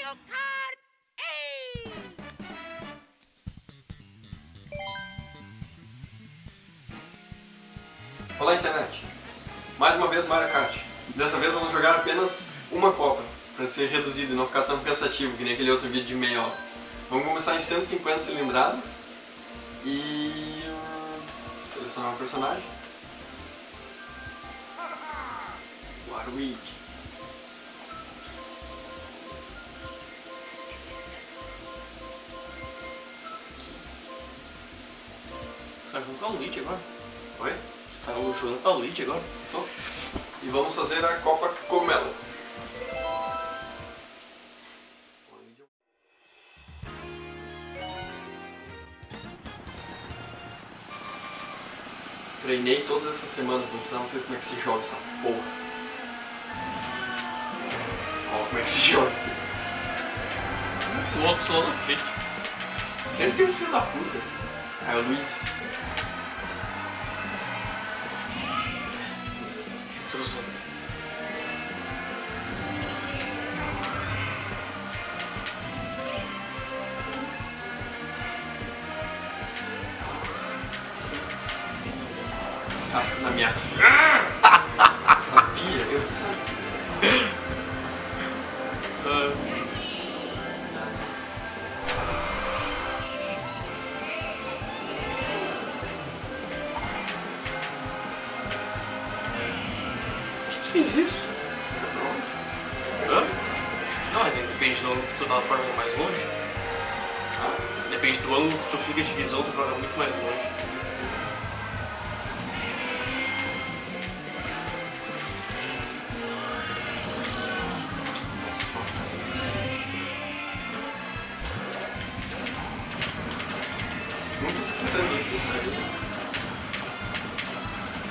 Mario Kart! Ei! Olá, internet! Mais uma vez Mario Kart. Dessa vez vamos jogar apenas uma Copa, para ser reduzido e não ficar tão cansativo que nem aquele outro vídeo de meia hora. Vamos começar em 150 cilindradas e selecionar um personagem. Waluigi. Você tá jogando com a Luigi agora? Oi? Você tá jogando com a Luigi agora? Tô. E vamos fazer a Copa Cogumelo. Treinei todas essas semanas, vou ensinar vocês como é que se joga essa porra. Ó, como é que se joga isso aí. O outro lá na frente. Sempre tem um filho da puta. É o Luigi. Casco na minha. Sabia? Eu sabia. Por que tu fez isso? Hã? Não, mas aí depende do ângulo que tu tá mais longe. Depende do ângulo que tu fica de visão, tu joga muito mais longe. Não sei se você tá vendo.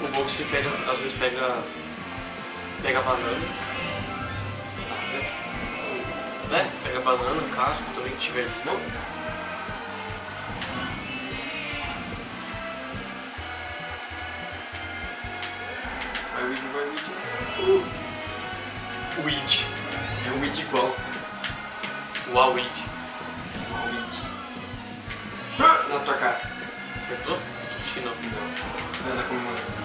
O bom que você pega, às vezes pega banana. Sabe? Pega banana, casco também que tiver. Não? Vai o Luigi, vai o Luigi. Luigi. É o Luigi igual. O Waluigi. Luigi. Na tua cara. Acertou? Acho que não. Não. É na comemoração.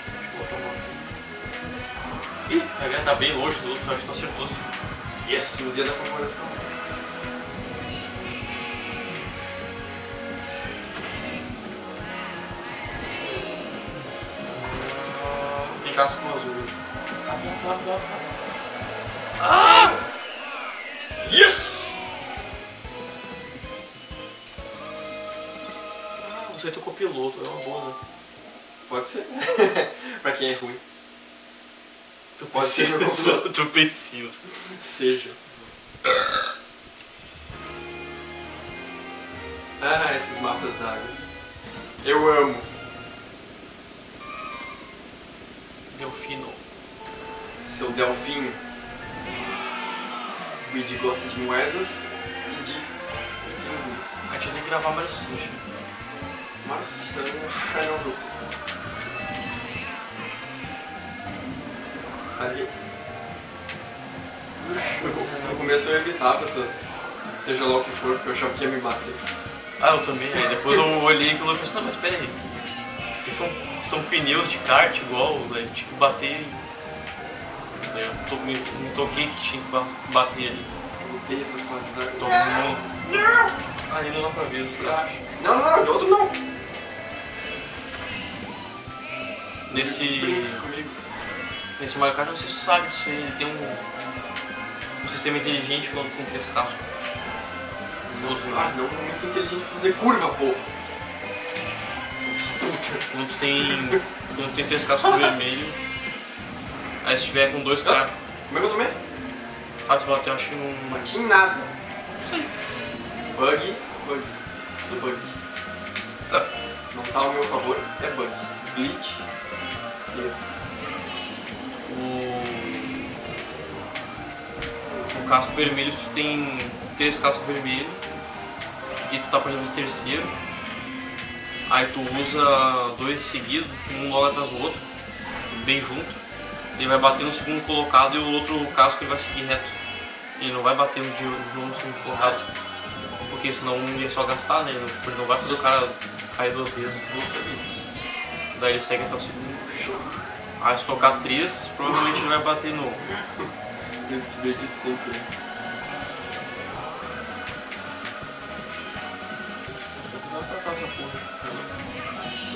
Deixa eu botar a mão aqui. Ih, a galera tá bem longe do outro, acho que tu acertou. Yes, usei da comemoração. Tem casco azul. Ah! Yes! Você tocou piloto, é uma boa, né? Pode ser. Pra quem é ruim. Tu Pode ser meu computador. Tu precisa. Seja. Ah, esses mapas d'água. Eu amo. Delfino. Seu Delfinho. O Luigi gosta de moedas e de itenzinhos. A gente tem que gravar mais sushi. Mas estamos no channel junto. Sabe? No começo eu evitava essas, seja lá o que for, porque eu achava que ia me bater. Ah, eu também. Aí depois eu olhei aquilo e pensei, não, mas pera aí. Se são pneus de kart igual, né? Tinha que bater. Daí eu me toquei que tinha que bater ali. Eu odeio essas fases d'água. Não. Aí não dá pra ver os caras. Não, de outro não. Nesse Mario Kart, não sei se tu sabe, se ele tem um sistema inteligente quando tem 3 cascos. Ah, não muito inteligente pra fazer curva, pô. Puta. Quando tu tem 3 cascos vermelhos, aí se tiver com 2 caras. Como é que eu tomei? Ah, tu bateu, acho que num. Bati em nada. Não sei. Bug. Tudo bug. Não tá ao meu favor, é bug. Glitch. O casco vermelho, tu tem 3 cascos vermelhos e tu tá por exemplo em terceiro, aí tu usa 2 seguidos, um logo atrás do outro, bem junto, ele vai bater no segundo colocado e o outro casco ele vai seguir reto. Ele não vai bater no segundo colocado. Porque senão ia só gastar, né? Ele não vai fazer o cara cair duas vezes. Daí ele segue até o segundo. Aí se tocar 3, provavelmente ele vai bater no... Isso que veio de sempre. Dá pra passar essa porra.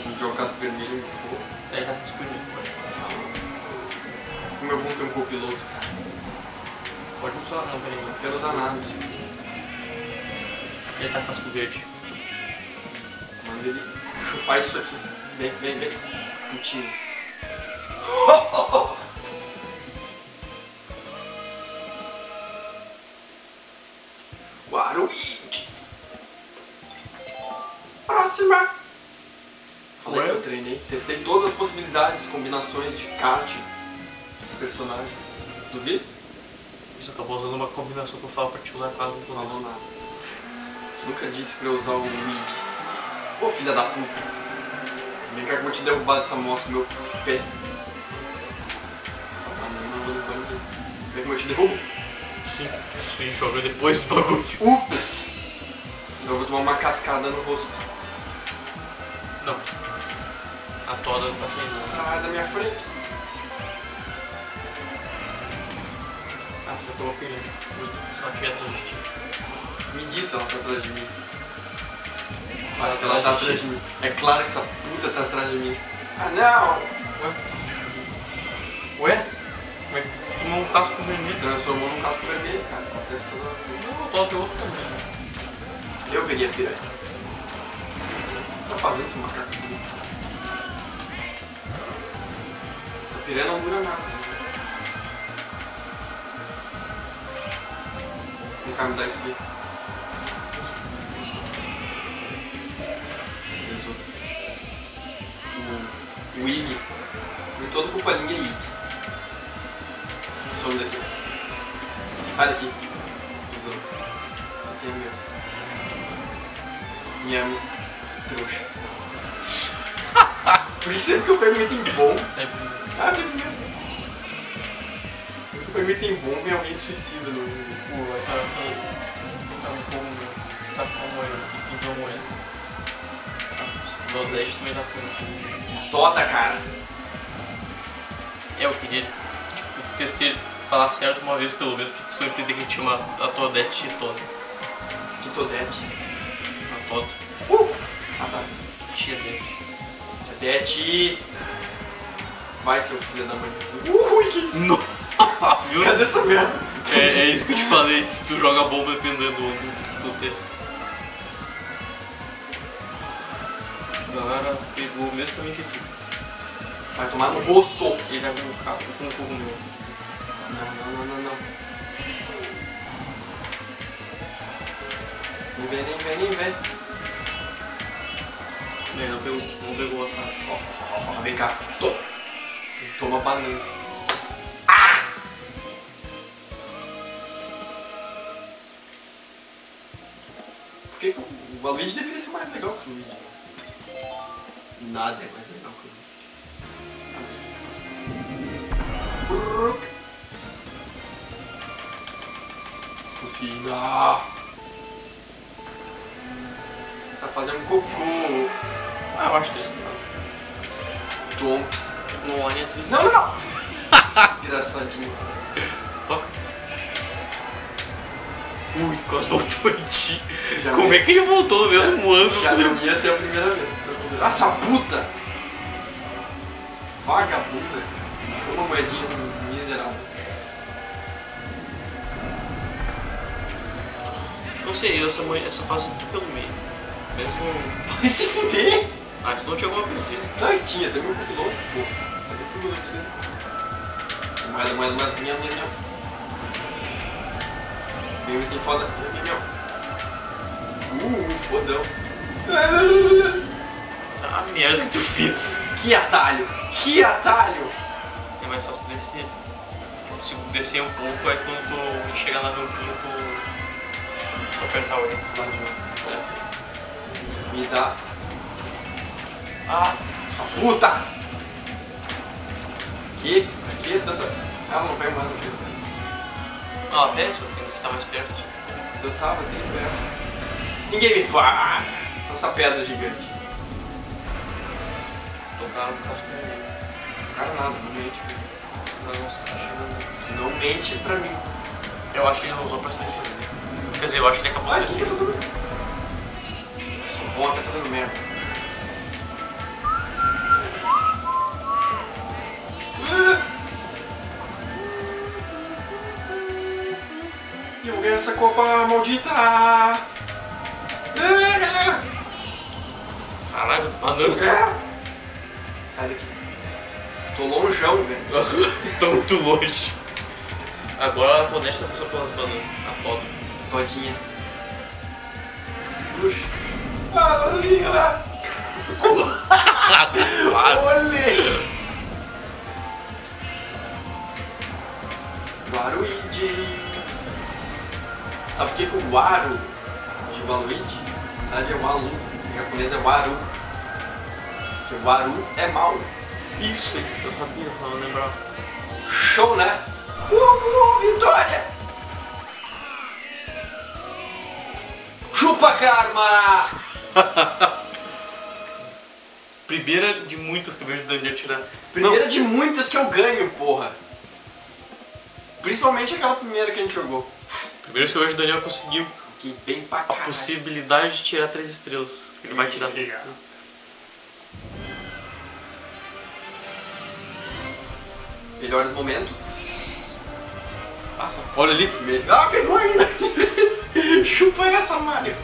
Vamos jogar casco vermelho e fogo. Daí dá pra escolher, pode. Como é bom ter um copiloto. Pode não usar não, peraí. Não quero usar nada. Ele tá com casco verde. Manda ele chupar isso aqui. Vem, vem, vem. Putinho. Waruigi. Próxima. Falei que eu treinei. Testei todas as possibilidades, combinações de kart, personagem. Duvido? Você acabou usando uma combinação que eu falo pra te usar quase no Não começo. falou nada. Você nunca disse pra eu usar o Luigi. Ô filha da puta. Vem cá que eu vou te derrubar dessa moto com meu pé. Essa banana não vou ninguém. Vem como eu te derrubo. Sim, sim, joga depois do bagulho. Ups! Eu vou tomar uma cascada no rosto. Não. A toda tá sem. Sai da minha frente. Ah, já tô pegando. Só tiver atrás de ti. Me diz se ela tá atrás de mim. Claro que ela tá atrás de mim. É claro que essa puta tá atrás de mim. Ah não! Ué? Como é que tomou um casco vermelho? Transformou num casco vermelho, cara. Acontece toda vez. Não, tô tem outro também. Eu peguei a piranha. O que tá fazendo esse macaco? Essa piranha não dura nada. Vem cá me dar isso aqui. O Iggy. Em todo com palhinha Iggy. Some daqui. Sai daqui. Cusão. Não tem meu. Minha trouxa. Por que sempre que eu pego um item bom. Ah, tem meu. Sempre que eu pego um item bom, vem alguém suicida no. Pô, vai estar com moeda. Tem que usar moeda. No Dash também dá pra. Toda, cara. Eu queria, tipo, falar certo uma vez pelo menos, porque só entender que tinha a Todete de Toda. Que todete. A Toda. Ah, tá. Tia Dete. Todete. Vai, seu filho da mãe. Ui, que. Não! Viu? Cadê essa merda? É isso que eu te falei, se tu joga bomba dependendo do texto. A galera pegou o mesmo caminho que tu. Vai tomar no rosto. Ele já viu o carro com o cogumelo. Não. Nem vem, nem vem, nem vem. Ele não pegou a cara. Ó, vem cá. Toma banana. Por que o Luigi deveria ser mais legal que o Luigi? Nada é mais legal que o Luigi. Rufina! Você vai fazer um cocô. Ah, eu acho que isso faz. Tomps. No online é triste. Não! Desgraçadinho. Toca. Ui, quase voltou em ti. Já Como vi. é que ele voltou no mesmo ângulo? Já quando ele- não ia ser a primeira vez que isso aconteceu. Ah, sua puta! Vagabunda. Uma moedinha miserável. Não sei, essa fase foi pelo meio. Mesmo. Vai se fuder! Ah, isso não tinha alguma perfil. Claro que tinha, tem meu copiloto, pô. Cadê tudo pra você? Moeda, minha. Vem um item foda, minha. Fodão. Ah, merda que tu fez. Que atalho! Que atalho! É mais fácil descer. Tipo, se descer um pouco, é quando tu chegar na rampinha, tu apertar o E. Me dá. Ah, essa puta! Aqui é tanta... Ah, eu não pego mais no fio. Ah, pega, só tem que estar mais perto. Mas eu tava aqui perto. Ninguém me para! Essa pedra gigante. Tocaram por causa do... Cara, nada, não mente. Não, você tá chegando. Não mente pra mim. Eu acho que ele não usou pra se defender. Quer dizer, eu acho que ele acabou se Ai, o que eu tô defendendo. fazendo? Sou bom até fazendo merda. E eu vou ganhar essa copa maldita! Caralho, os bananas. Sai daqui. Tô longeão, velho. Tô muito longe. Agora a Tonete tá passando pelas bananas. A toda. Todinha. Puxa. Ah, linda! Quase. Olê! Waluigi. Sabe por que o Waru de Waluigi? Na verdade é Walu. Em japonês é Waru. Porque o Waru é mau. Isso aí, eu sabia, eu só não lembrava. Show, né? Vitória! Chupa karma! Primeira de muitas que eu vejo o Daniel tirar. Primeira de muitas que eu ganho, porra. Principalmente aquela primeira que a gente jogou. Primeiro que eu vejo o Daniel conseguir Que bem pra a caralho. possibilidade de tirar 3 estrelas. Ele vai tirar 3 estrelas. Melhores momentos. Passa. Olha ali. Ah, pegou ainda! Chupa essa, Mario!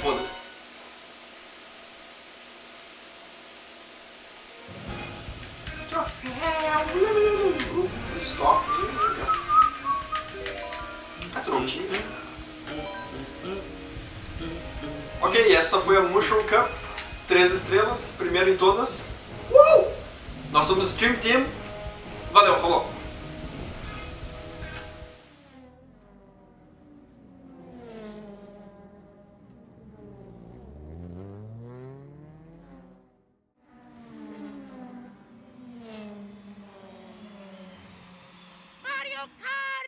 Foda-se. Troféu! Stop. Ah, tu não tinha? Ok, essa foi a Mushroom Cup. 3 estrelas, primeiro em todas. Nós somos o Stream Team. Valeu, falou! Mario Kart!